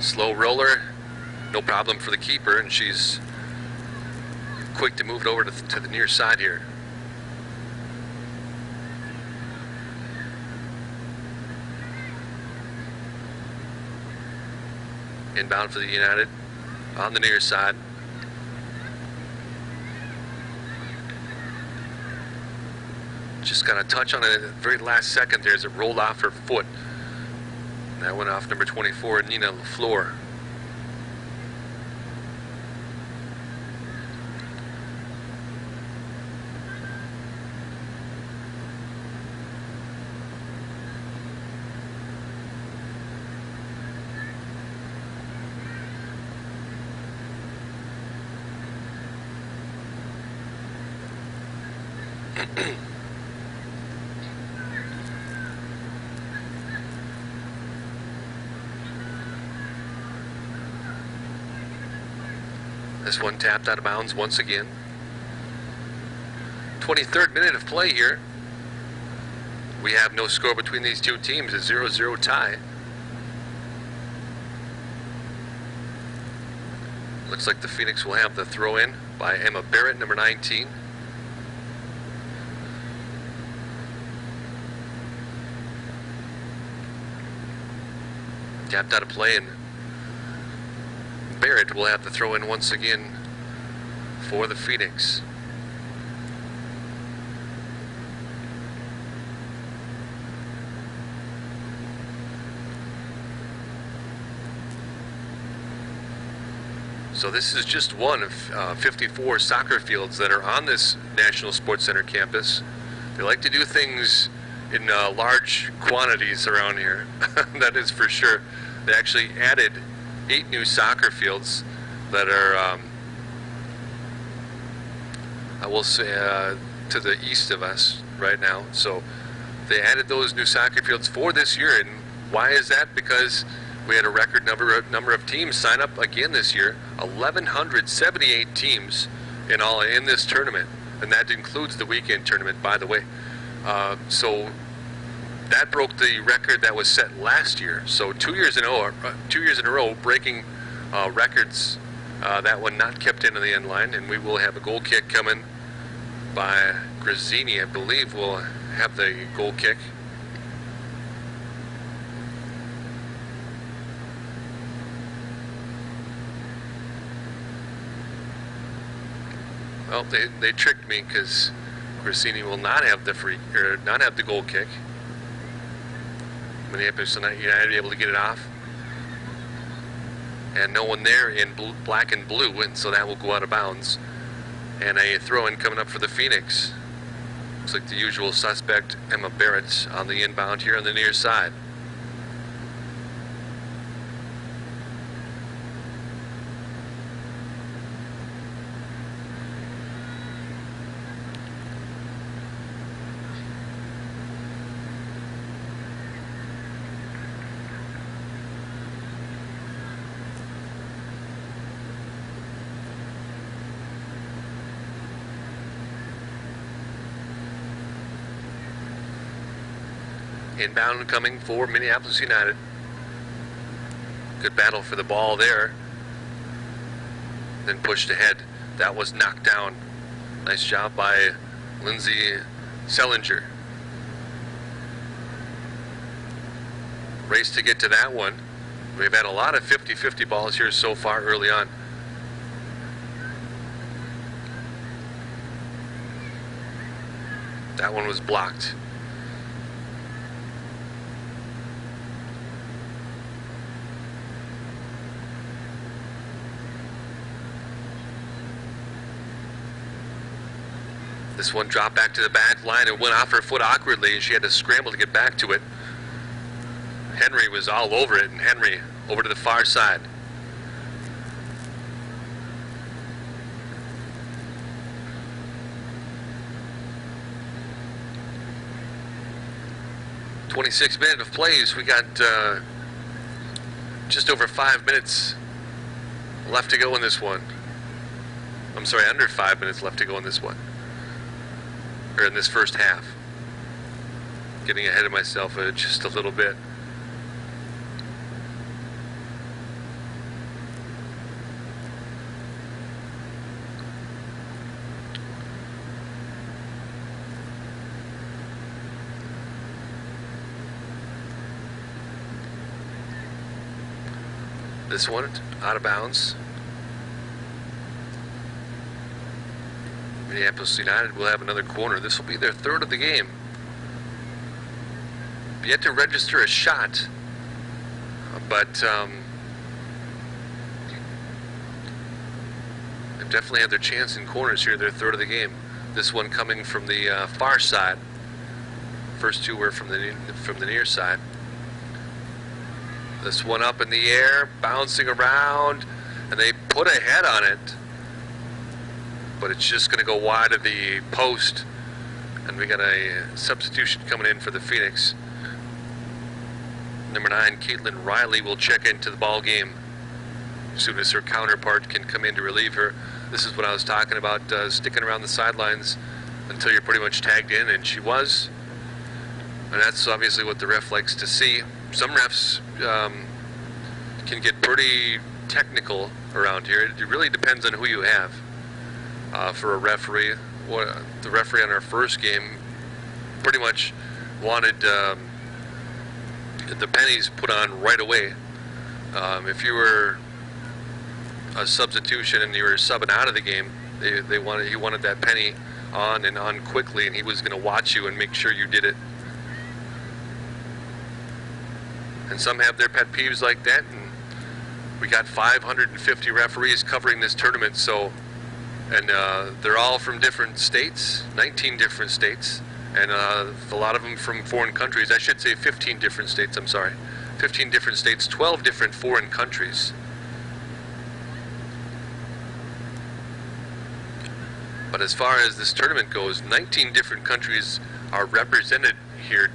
Slow roller, no problem for the keeper, and she's quick to move it over to the near side here. Inbound for the United on the near side. Just got a touch on it at the very last second there as it rolled off her foot. And that went off number 24, Nina LaFleur. This one tapped out of bounds once again. 23rd minute of play here. We have no score between these two teams, a 0-0 tie. Looks like the Phoenix will have the throw in by Emma Barrett, number 19. Tapped out of play, and Barrett will have to throw in once again for the Phoenix. So this is just one of 54 soccer fields that are on this National Sports Center campus. They like to do things in large quantities around here, that is for sure. They actually added 8 new soccer fields that are, I will say, to the east of us right now. So they added those new soccer fields for this year. And why is that? Because we had a record number of teams sign up again this year. 1,178 teams in all in this tournament, and that includes the weekend tournament, by the way. So that broke the record that was set last year. So 2 years in a row, breaking records. That one not kept into the end line, and we will have a goal kick coming by Grazzini. I believe will have the goal kick. Well, they tricked me because Grazzini will not have the goal kick. Minneapolis United able to get it off, and no one there in black and blue, and so that will go out of bounds. And a throw-in coming up for the Phoenix. Looks like the usual suspect, Emma Barrett, on the inbound here on the near side. Inbound coming for Minneapolis United. Good battle for the ball there. Then pushed ahead. That was knocked down. Nice job by Lindsay Sellinger. Race to get to that one. We've had a lot of 50-50 balls here so far early on. That one was blocked. This one dropped back to the back line and went off her foot awkwardly, and she had to scramble to get back to it. Henry was all over it, and Henry over to the far side. "26 minutes of plays." We got just over 5 minutes left to go in this one. I'm sorry, under 5 minutes left to go in this one. Or in this first half. Getting ahead of myself just a little bit. This one out of bounds. Minneapolis United will have another corner. This will be their third of the game. Yet to register a shot, but they've definitely had their chance in corners here. Their third of the game. This one coming from the far side. First two were from the near side. This one up in the air, bouncing around, and they put a head on it, but it's just going to go wide of the post, and we got a substitution coming in for the Phoenix. Number 9, Caitlin Riley, will check into the ball game as soon as her counterpart can come in to relieve her. This is what I was talking about, sticking around the sidelines until you're pretty much tagged in, and she was. And that's obviously what the ref likes to see. Some refs can get pretty technical around here. It really depends on who you have for a referee. The referee on our first game pretty much wanted the pennies put on right away. If you were a substitution and you were subbing out of the game, he wanted that penny on and on quickly, and he was going to watch you and make sure you did it. And some have their pet peeves like that, and we got 550 referees covering this tournament, so, and they're all from different states, 19 different states, and a lot of them from foreign countries. I should say 15 different states, I'm sorry. 15 different states, 12 different foreign countries. But as far as this tournament goes, 19 different countries are represented here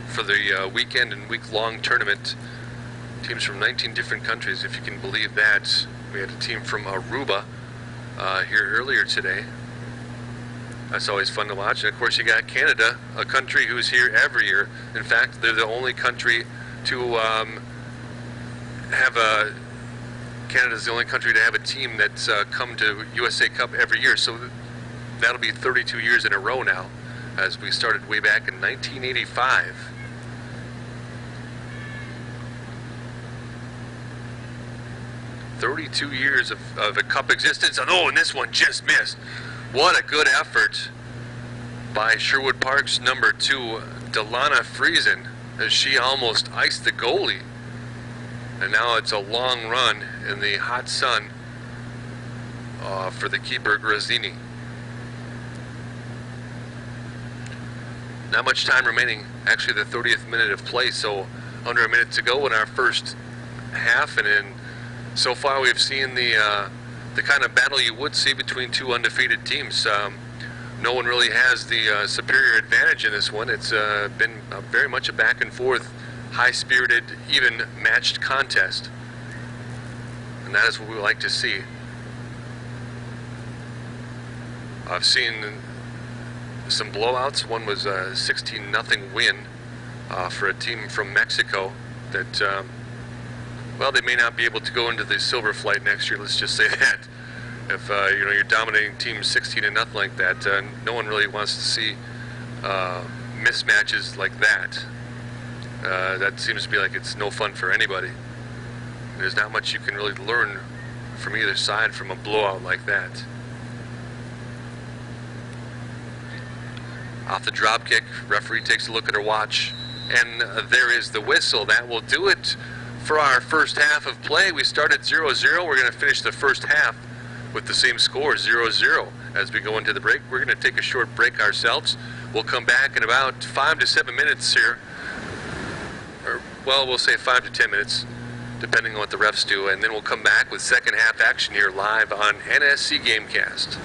for the weekend and week-long tournament. Teams from 19 different countries, if you can believe that. We had a team from Aruba here earlier today. That's always fun to watch. And of course you got Canada, a country who's here every year. In fact, they're the only country to have a... Canada's the only country to have a team that's come to USA Cup every year. So that'll be 32 years in a row now, as we started way back in 1985. "32 years of a cup existence." Oh, and this one just missed. What a good effort by Sherwood Park's number 2, Delana Friesen, as she almost iced the goalie. And now it's a long run in the hot sun for the keeper, Grazzini. Not much time remaining. Actually, the 30th minute of play, so under a minute to go in our first half. And so far, we've seen the kind of battle you would see between two undefeated teams. No one really has the superior advantage in this one. It's been very much a back and forth, high-spirited, even matched contest. And that is what we like to see. I've seen some blowouts. One was a 16-0 win for a team from Mexico that, well, they may not be able to go into the silver flight next year, let's just say that. If you're dominating teams 16-0 like that, no one really wants to see mismatches like that. That seems to be like it's no fun for anybody. There's not much you can really learn from either side from a blowout like that. Off the drop kick, referee takes a look at her watch, and there is the whistle. That will do it for our first half of play. We started 0-0. We're going to finish the first half with the same score, 0-0. As we go into the break, we're going to take a short break ourselves. We'll come back in about 5 to 7 minutes here. Or, well, we'll say 5 to 10 minutes, depending on what the refs do, and then we'll come back with second half action here live on NSC Gamecast.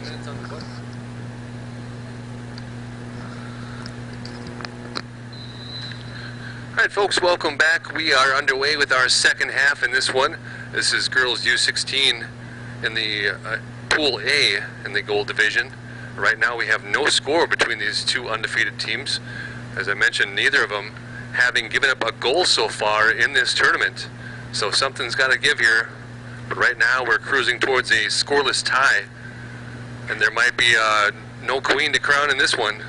minutes on the bus. All right, folks, welcome back. We are underway with our second half in this one. This is girls U16 in the Pool A in the gold division. Right now we have no score between these two undefeated teams. As I mentioned, neither of them having given up a goal so far in this tournament. So something's got to give here. But right now we're cruising towards a scoreless tie. And there might be no queen to crown in this one.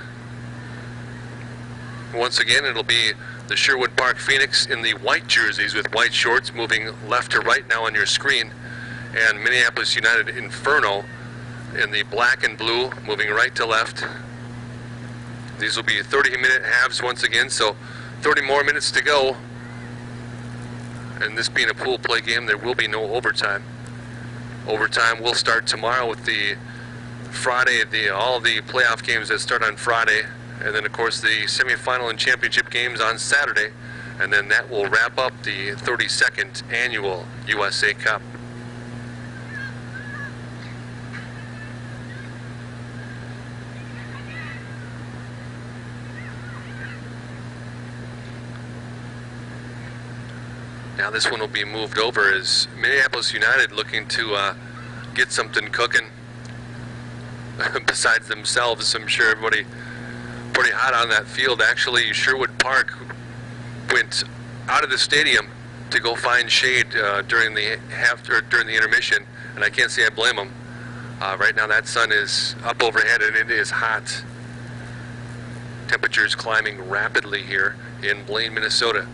Once again, it'll be the Sherwood Park Phoenix in the white jerseys with white shorts, moving left to right now on your screen. And Minneapolis United Inferno in the black and blue, moving right to left. These will be 30-minute halves once again, so 30 more minutes to go. And this being a pool play game, there will be no overtime. Overtime will start tomorrow with the Friday, all the playoff games that start on Friday, and then of course the semifinal and championship games on Saturday, and then that will wrap up the 32nd annual USA Cup. Now this one will be moved over as Minneapolis United looking to get something cooking besides themselves. I'm sure everybody pretty hot on that field. Actually, Sherwood Park went out of the stadium to go find shade during the intermission, and I can't say I blame them. Right now that sun is up overhead and it is hot. Temperatures climbing rapidly here in Blaine, Minnesota.